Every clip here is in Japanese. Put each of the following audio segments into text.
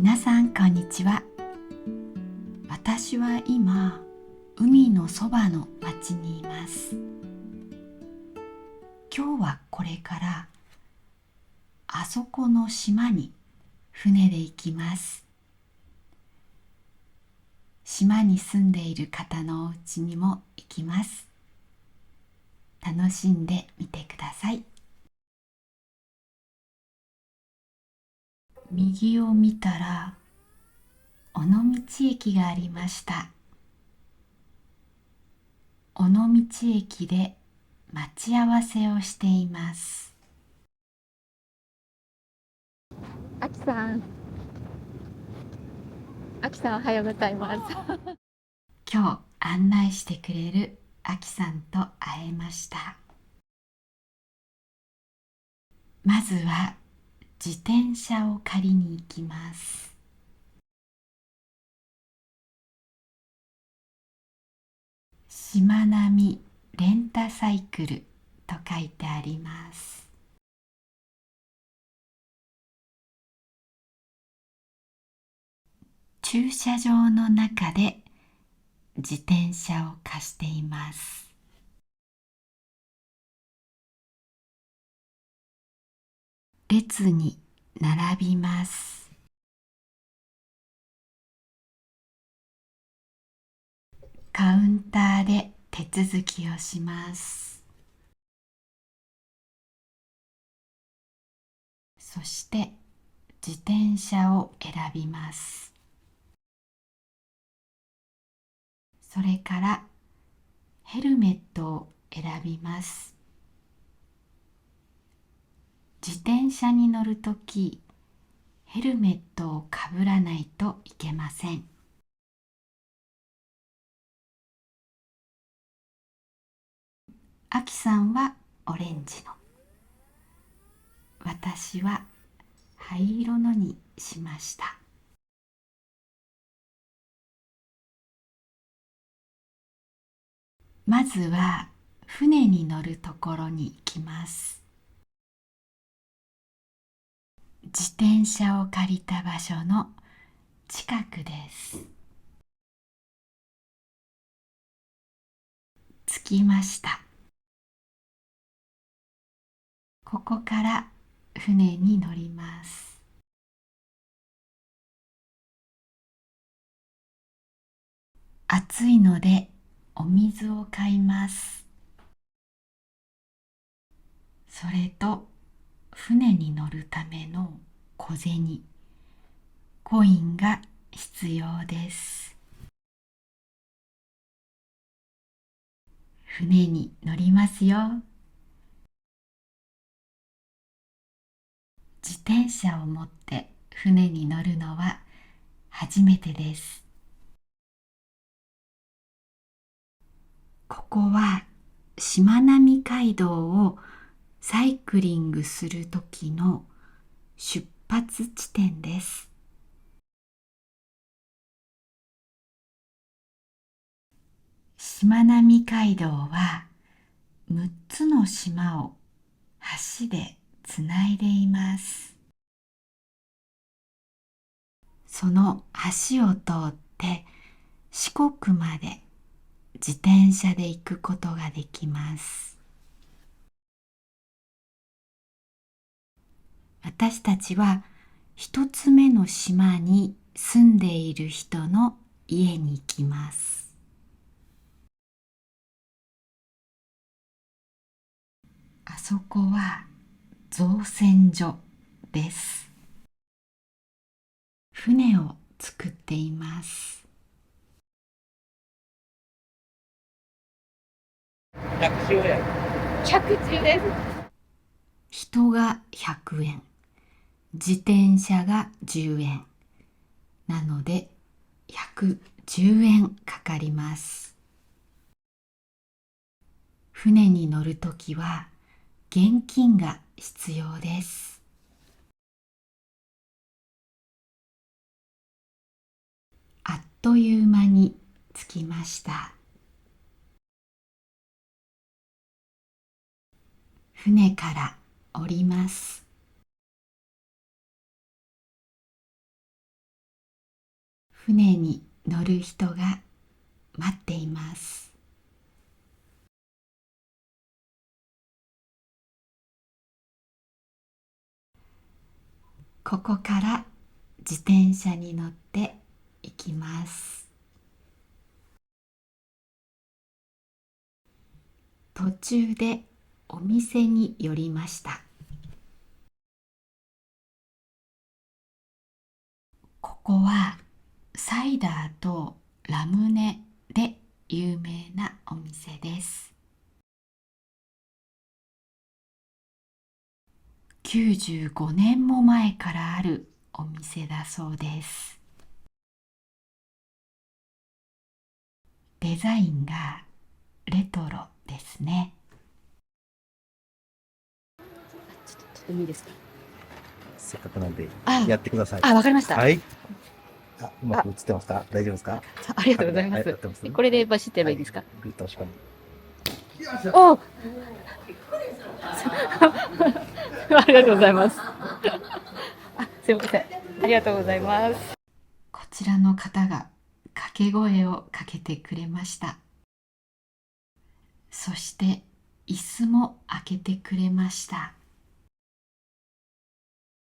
皆さんこんにちは。私は今海のそばの町にいます。今日はこれからあそこの島に船で行きます。島に住んでいる方のお家にも行きます。楽しんでみてください。右を見たら尾道駅がありました。尾道駅で待ち合わせをしています。あきさん、おはようございます。今日案内してくれるあきさんと会えました。まずは自転車を借りに行きます。しまなみレンタサイクルと書いてあります。駐車場の中で自転車を貸しています。列に並びます。カウンターで手続きをします。そして自転車を選びます。それからヘルメットを選びます。自転車に乗るとき、ヘルメットをかぶらないといけません。あきさんはオレンジの、私は灰色のにしました。まずは船に乗るところに行きます。自転車を借りた場所の近くです。着きました。ここから船に乗ります。暑いのでお水を買います。それと船に乗るための小銭、コインが必要です。船に乗りますよ。自転車を持って船に乗るのは初めてです。ここはしまなみ海道をサイクリングする時の出発地点です。しまなみ海道は6つの島を橋でつないでいます。その橋を通って四国まで自転車で行くことができます。私たちは一つ目の島に住んでいる人の家に行きます。あそこは造船所です。船を作っています。100中です。人が100円、自転車が10円。なので110円かかります。船に乗るときは現金が必要です。あっという間に着きました。船から降ります。船に乗る人が待っています。ここから自転車に乗って行きます。途中でお店に寄りました。ここはサイダーとラムネで有名なお店です。95年も前からあるお店だそうです。デザインがレトロですね。ちょっといいですか。せっかくなんであやってください。わかりました。はい。あ、うまく映ってますか？大丈夫ですか？ありがとうございまはい、合ってますす。これでバシってればいいですか。グッと押し込む。おありがとうございます。すいません。ありがとうございます。こちらの方が掛け声をかけてくれました。そして椅子も開けてくれました。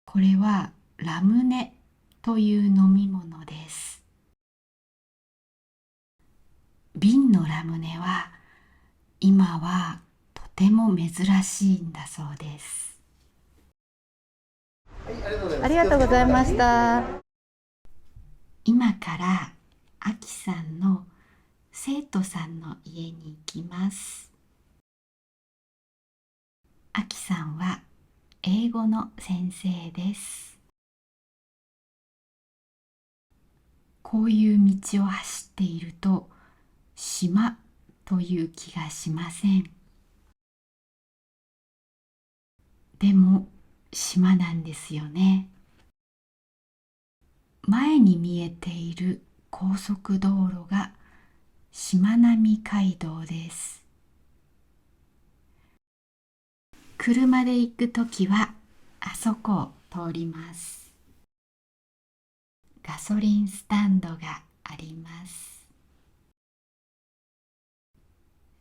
これはラムネという飲み物です。瓶のラムネは今はとても珍しいんだそうです。ありがとうございました。今からあきさんの生徒さんの家に行きます。あきさんは英語の先生です。こういう道を走っていると島という気がしません。でも島なんですよね。前に見えている高速道路がしまなみ海道です。車で行くときはあそこを通ります。ガソリンスタンドがあります。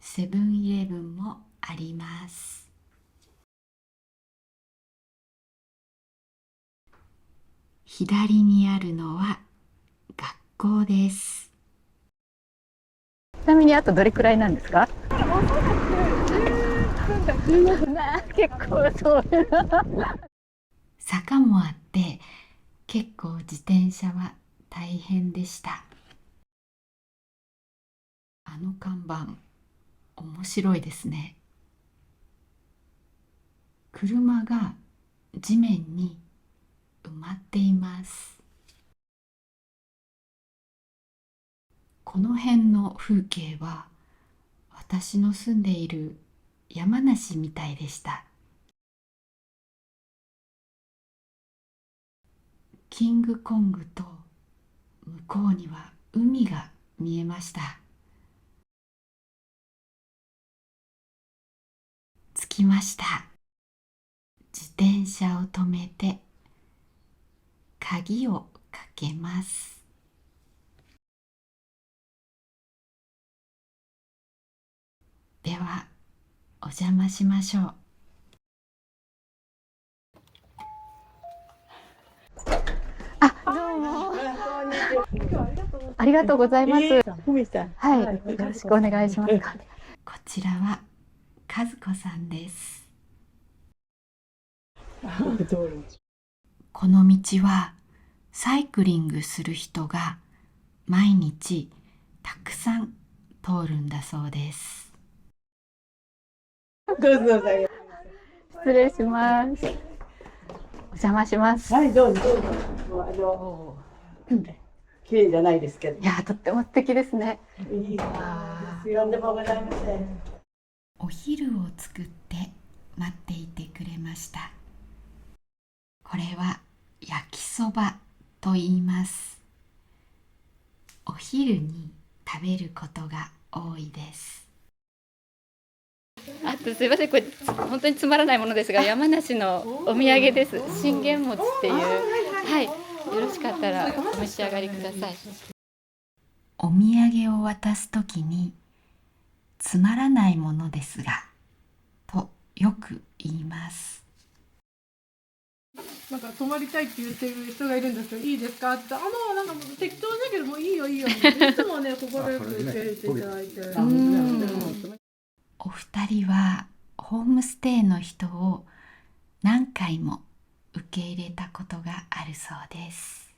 セブンイレブンもあります。左にあるのは学校です。ちなみにあとどれくらいなんですか。結構そう。坂もあって結構自転車は大変でした。あの看板面白いですね。車が地面に埋まっています。この辺の風景は私の住んでいる山梨みたいでした。キングコングと向こうには海が見えました。着きました。自転車を止めて鍵をかけます。ではお邪魔しましょう。どうも。ありがとうございます。はい、よろしくお願いします。こちらは和子さんです。この道はサイクリングする人が毎日たくさん通るんだそうです。失礼します。お邪魔します。はい、どうぞどうぞ。綺麗じゃないですけど。いや、とっても素敵ですね。いいですよ。でもございません。お昼を作って待っていてくれました。これは焼きそばと言います。お昼に食べることが多いです。あとすいません、これ本当につまらないものですが、山梨のお土産です。信玄餅っていう、はい、よろしかったらお召し上がりください。お土産を渡すときにつまらないものですがとよく言います。なんか泊まりたいって言ってる人がいるんですけど、いいですかって、なんか適当だけどもういいよいいよっていつもね心よく受け入れていただいて。お二人はホームステイの人を何回も受け入れたことがあるそうです。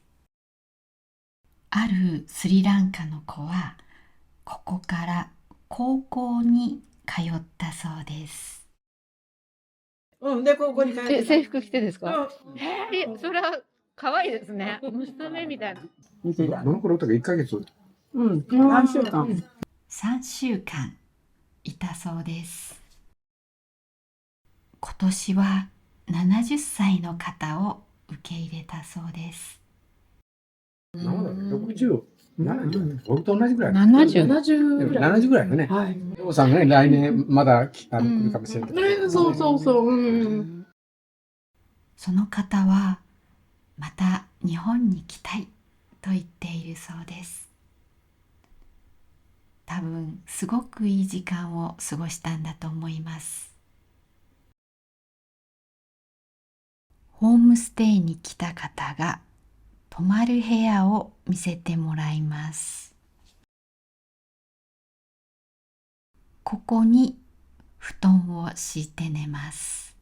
あるスリランカの子はここから高校に通ったそうです。で、高校に通ってた。制服着てですか？うんそれは可愛いですね。娘みたいな。見てた。どの頃とか1ヶ月。何週間。3週間いたそうです。今年は70歳の方を受け入れたそうです。なんだろう、60、70、僕と同じぐらい。 70。 70ぐらい。 70ぐらいよね。はい。お父さんがね、来年まだ来るかもしれない。そうそうそう。その方はまた日本に来たいと言っているそうです。多分すごくいい時間を過ごしたんだと思います。ホームステイに来た方が泊まる部屋を見せてもらいます。ここに布団を敷いて寝ます。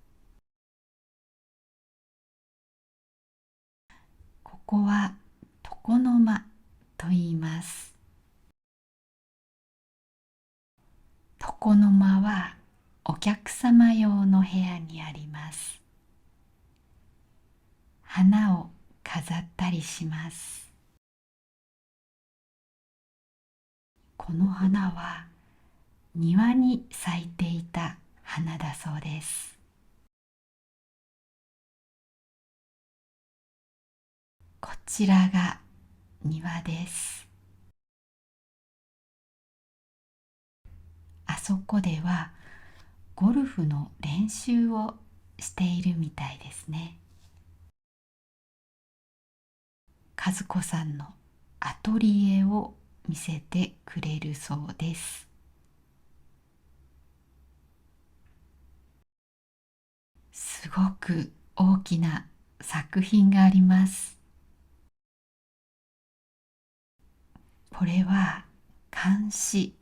ここは床の間と言います。床の間はお客様用の部屋にあります。花を飾ったりします。この花は庭に咲いていた花だそうです。こちらが庭です。あそこではゴルフの練習をしているみたいですね。和子さんのアトリエを見せてくれるそうです。すごく大きな作品があります。これは漢詩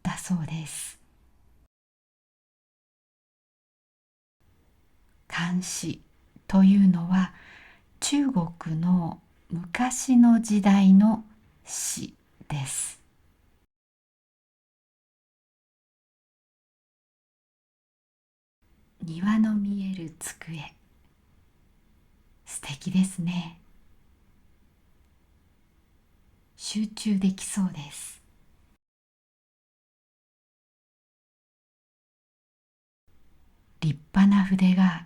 だそうです。漢詩というのは中国の昔の時代の詩です。庭の見える机、素敵ですね。集中できそうです。立派な筆が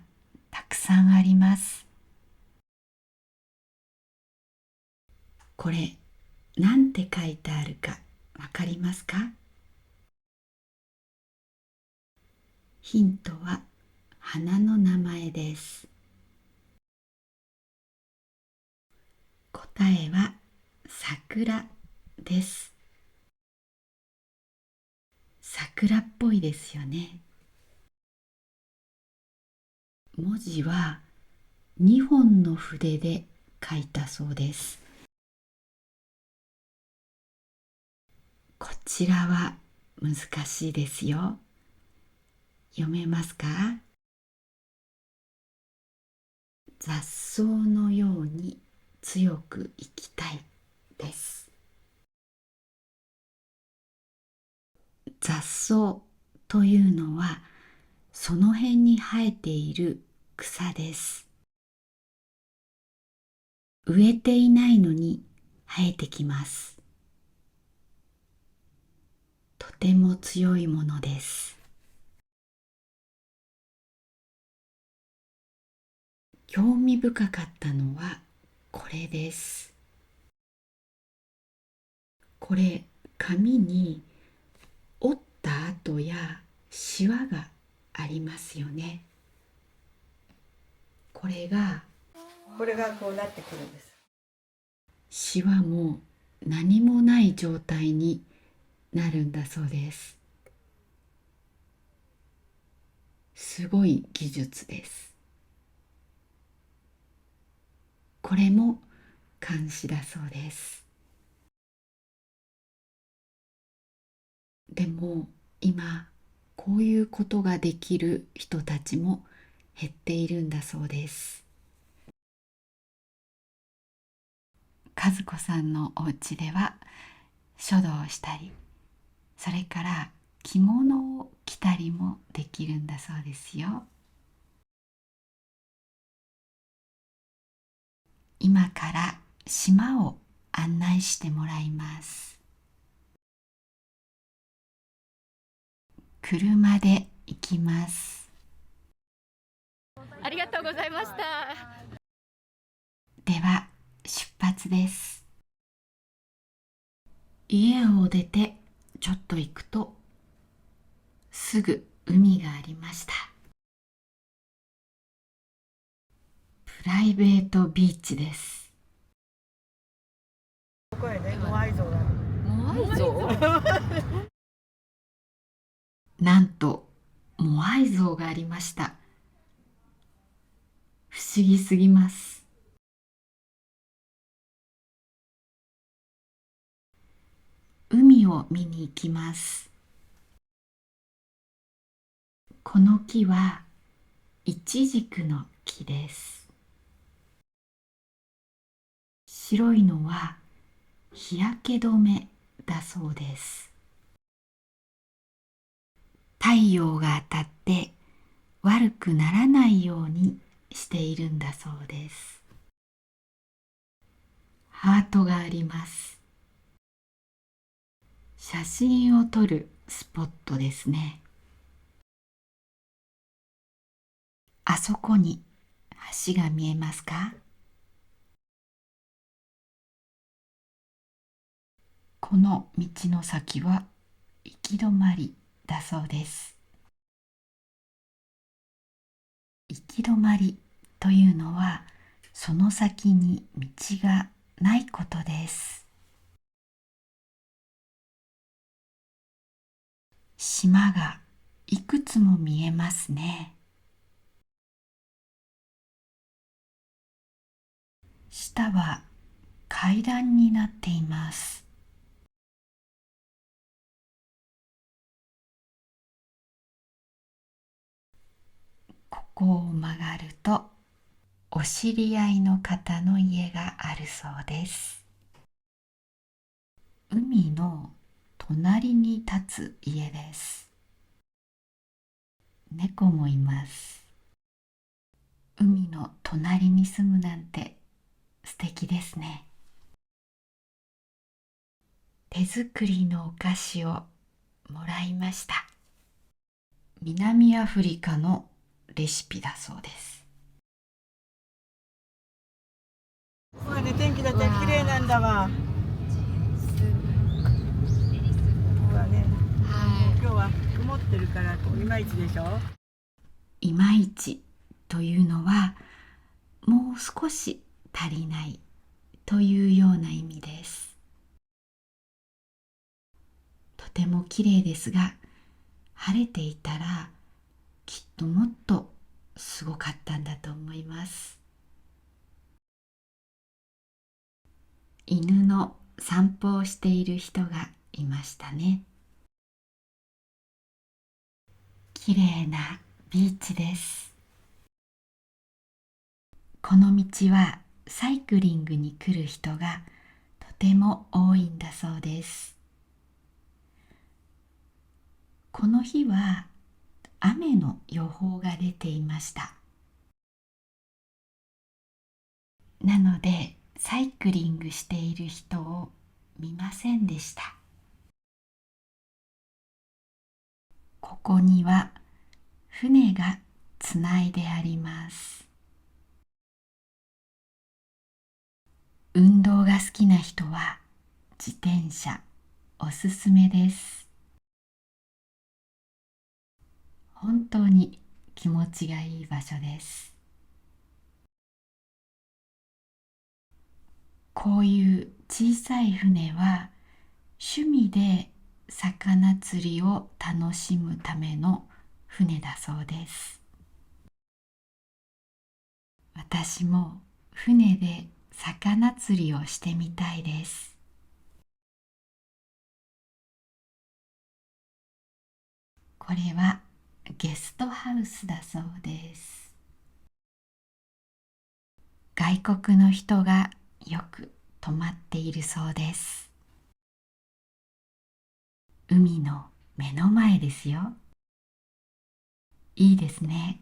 たくさんあります。これ、なんて書いてあるかわかりますか？ヒントは花の名前です。答えは桜です。桜っぽいですよね。文字は2本の筆で書いたそうです。こちらは難しいですよ。読めますか？雑草のように強く生きたいです。雑草というのはその辺に生えている草です。植えていないのに生えてきます。とても強いものです。興味深かったのはこれです。これ、紙に折った跡やシワがありますよね。これがこれがこうなってくるんです。シワも何もない状態になるんだそうです。すごい技術です。これも監視だそうです。でも今こういうことができる人たちも減っているんだそうです。和子さんのお家では書道をしたり、それから着物を着たりもできるんだそうですよ。今から島を案内してもらいます。車で行きます。ありがとうございました。では出発です。家を出てちょっと行くとすぐ海がありました。プライベートビーチです。ここやね、モアイ像がある。モアイ像？なんとモアイ像がありました。不思議すぎます。海を見に行きます。この木はイチジクの木です。白いのは日焼け止めだそうです。太陽が当たって悪くならないようにしているんだそうです。ハートがあります。写真を撮るスポットですね。あそこに橋が見えますか？この道の先は行き止まりだそうです。行き止まりというのはその先に道がないことです。島がいくつも見えますね。下は階段になっています。ここを曲がるとお知り合いの方の家があるそうです。海の隣に立つ家です。猫もいます。海の隣に住むなんて素敵ですね。手作りのお菓子をもらいました。南アフリカのレシピだそうです。ここはね、天気だったら綺麗なんだわ。ここはね、今日は曇ってるからこういまいちでしょ。いまいちというのはもう少し足りないというような意味です。とても綺麗ですが、晴れていたらきっともっとすごかったんだと思います。犬の散歩をしている人がいましたね。綺麗なビーチです。この道はサイクリングに来る人がとても多いんだそうです。この日は雨の予報が出ていました。なのでサイクリングしている人を見ませんでした。ここには船がつないであります。運動が好きな人は自転車おすすめです。本当に気持ちがいい場所です。こういう小さい船は趣味で魚釣りを楽しむための船だそうです。私も船で魚釣りをしてみたいです。これはゲストハウスだそうです。外国の人がよく泊まっているそうです。海の目の前ですよ。いいですね。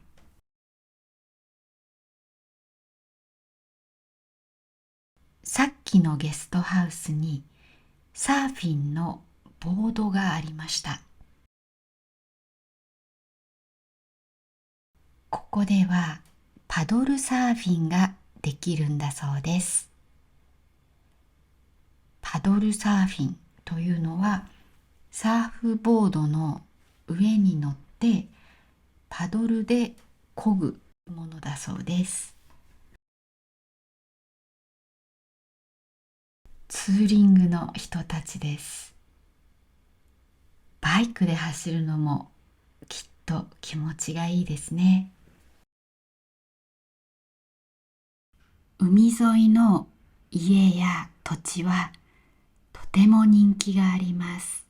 さっきのゲストハウスにサーフィンのボードがありました。ここではパドルサーフィンができるんだそうです。パドルサーフィンというのはサーフボードの上に乗ってパドルで漕ぐものだそうです。ツーリングの人たちです。バイクで走るのもきっと気持ちがいいですね。海沿いの家や土地はとても人気があります。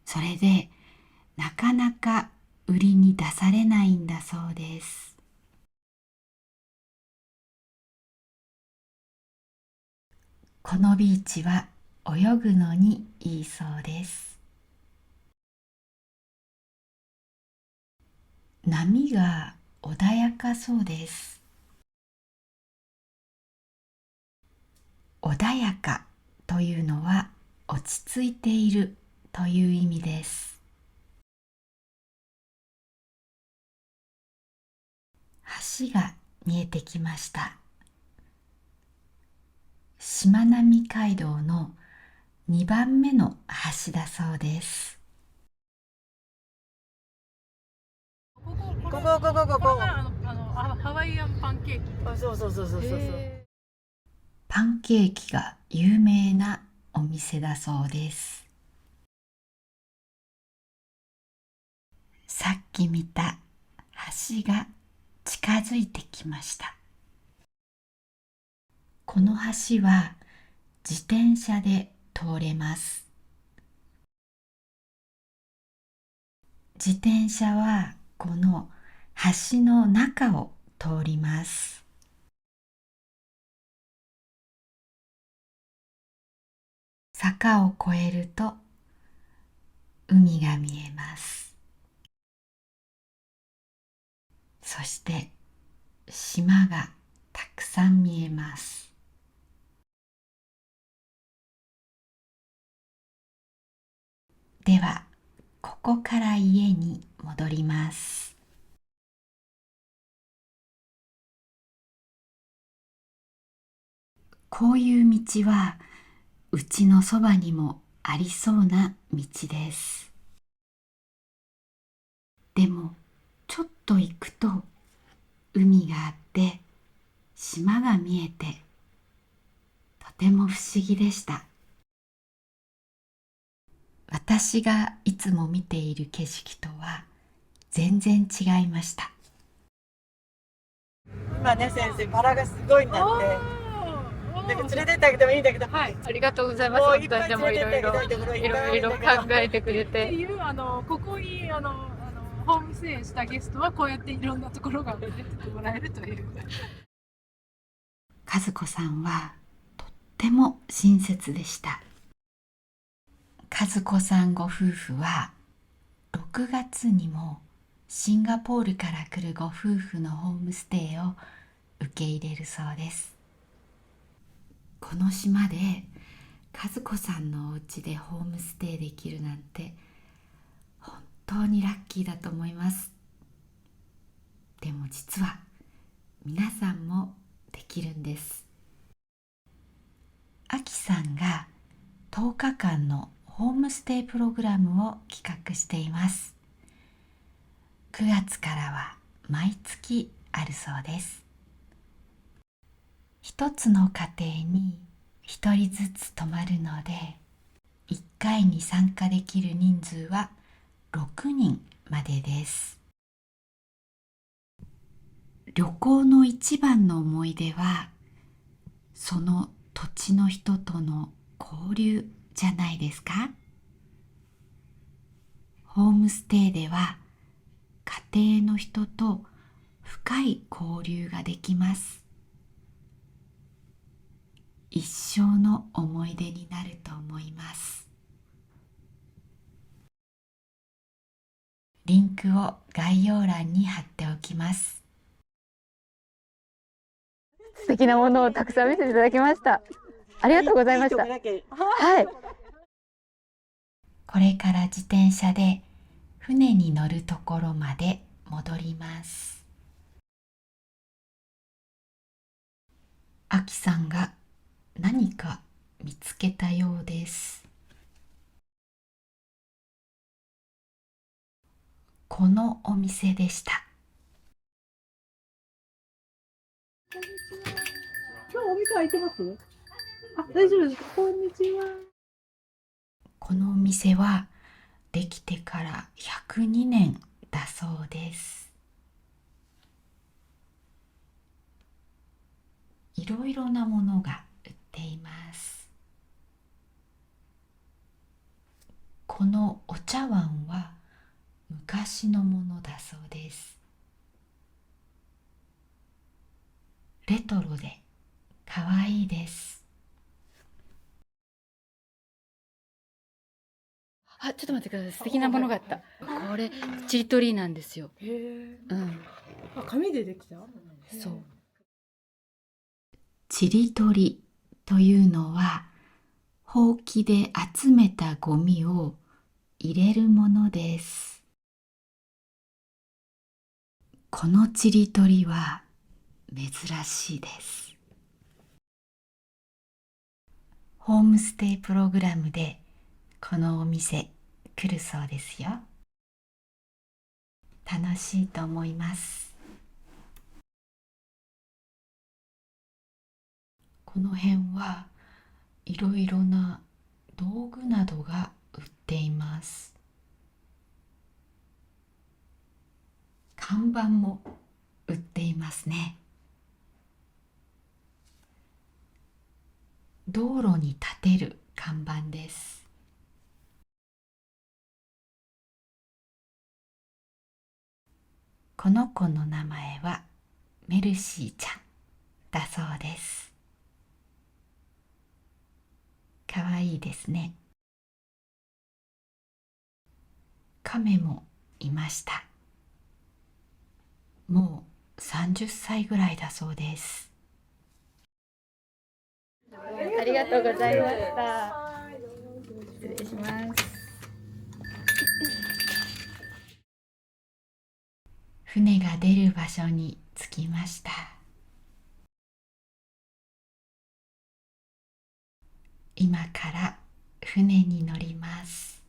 それでなかなか売りに出されないんだそうです。このビーチは泳ぐのにいいそうです。波が穏やかそうです。穏やかというのは落ち着いているという意味です。橋が見えてきました。しまなみ海道の2番目の橋だそうです。ここがハワイアンパンケーキ。そうそうそうそうそう。パンケーキが有名なお店だそうです。さっき見た橋が近づいてきました。この橋は自転車で通れます。自転車はこの橋の中を通ります。坂を越えると海が見えます。そして島がたくさん見えます。では、ここから家に戻ります。こういう道はうちのそばにもありそうな道です。でもちょっと行くと海があって島が見えてとても不思議でした。私がいつも見ている景色とは全然違いました。今ね先生バラがすごいなって。だから連れてってあげてもいいんだけど。はい、ありがとうございます。もういっぱい本当にでもいろいろ考えてくれってて。いうここにホームステイしたゲストはこうやっていろんなところが出てってもらえるという。和子さんはとっても親切でした。和子さんご夫婦は6月にもシンガポールから来るご夫婦のホームステイを受け入れるそうです。この島で和子さんのお家でホームステイできるなんて本当にラッキーだと思います。でも実は皆さんもできるんです。あきさんが10日間のホームステイプログラムを企画しています。9月からは毎月あるそうです。一つの家庭に一人ずつ泊まるので、1回に参加できる人数は6人までです。旅行の一番の思い出は、その土地の人との交流じゃないですか。ホームステイでは家庭の人と深い交流ができます。一生の思い出になると思います。リンクを概要欄に貼っておきます。素敵なものをたくさん見せていただきました。ありがとうございました。はい。これから自転車で船に乗るところまで戻ります。あきさんが何か見つけたようです。このお店でした。今日お店開いてます？あ、大丈夫です。こんにちは。このお店はできてから102年だそうです。いろいろなものが売っています。このお茶碗は昔のものだそうです。レトロでかわいいです。あ、ちょっと待ってください。素敵なものがあった。これちりとりなんですよ。へえ。うん。あ、紙でできた？そう。ちりとりというのは、ほうきで集めたゴミを入れるものです。このちりとりは珍しいです。ホームステイプログラムでこのお店来るそうですよ。楽しいと思います。この辺はいろいろな道具などが売っています。看板も売っていますね。道路に立てる看板です。この子の名前はメルシーちゃんだそうです。かわいいですね。亀もいました。もう30歳ぐらいだそうです。ありがとうございました。失礼します。船が出る場所に着きました。今から船に乗ります。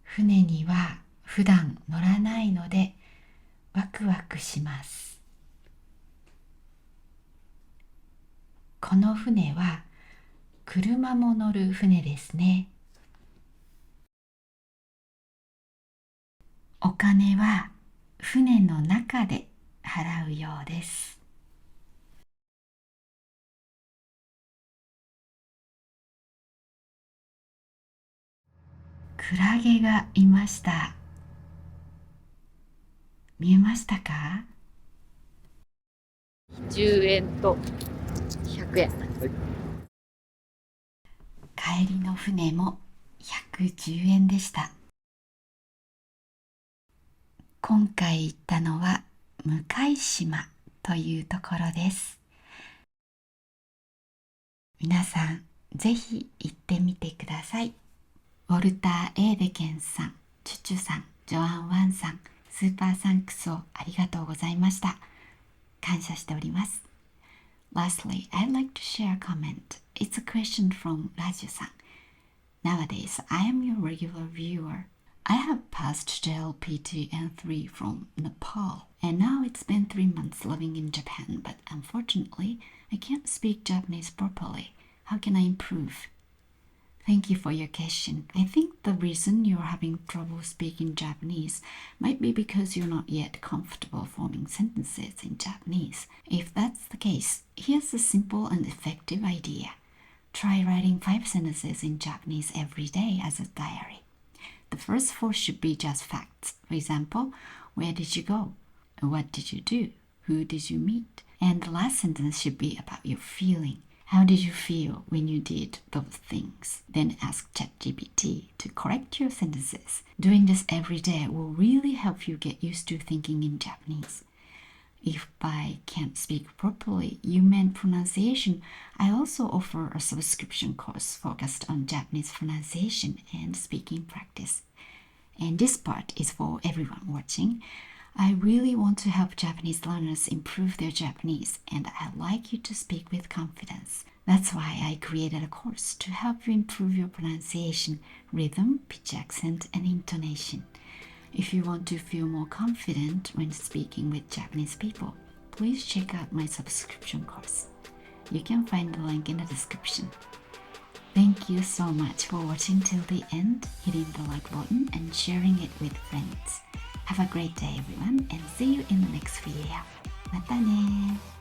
船には普段乗らないのでワクワクします。この船は車も乗る船ですね。お金は船の中で払うようです。クラゲがいました。見えましたか10円と100円。帰りの船も110円でした。今回行ったのは向島というところです。皆さんぜひ行ってみてください。ウォルター・エーデケンさん、チュチュさん、ジョアン・ワンさん、スーパーサンクスをありがとうございました。感謝しております。Lastly, I'd like to share a comment. It's a question from Raju-san. Nowadays, I am your regular viewer. I have passed JLPT N3 from Nepal, and now it's been 3 months living in Japan, but unfortunately, I can't speak Japanese properly. How can I improve? Thank you for your question. I think the reason you're having trouble speaking Japanese might be because you're not yet comfortable forming sentences in Japanese. If that's the case, here's a simple and effective idea. Try writing 5 sentences in Japanese every day as a diary. The first 4 should be just facts. For example, where did you go? What did you do? Who did you meet? And the last sentence should be about your feeling. How did you feel when you did those things? Then ask ChatGPT to correct your sentences. Doing this every day will really help you get used to thinking in Japanese. If by can't speak properly you meant pronunciation, I also offer a subscription course focused on Japanese pronunciation and speaking practice. And this part is for everyone watching. I really want to help Japanese learners improve their Japanese, and I'd like you to speak with confidence. That's why I created a course to help you improve your pronunciation, rhythm, pitch accent, and intonation. If you want to feel more confident when speaking with Japanese people, please check out my subscription course. You can find the link in the description. Thank you so much for watching till the end, hitting the like button and sharing it with friends. Have a great day everyone, and see you in the next video. またね。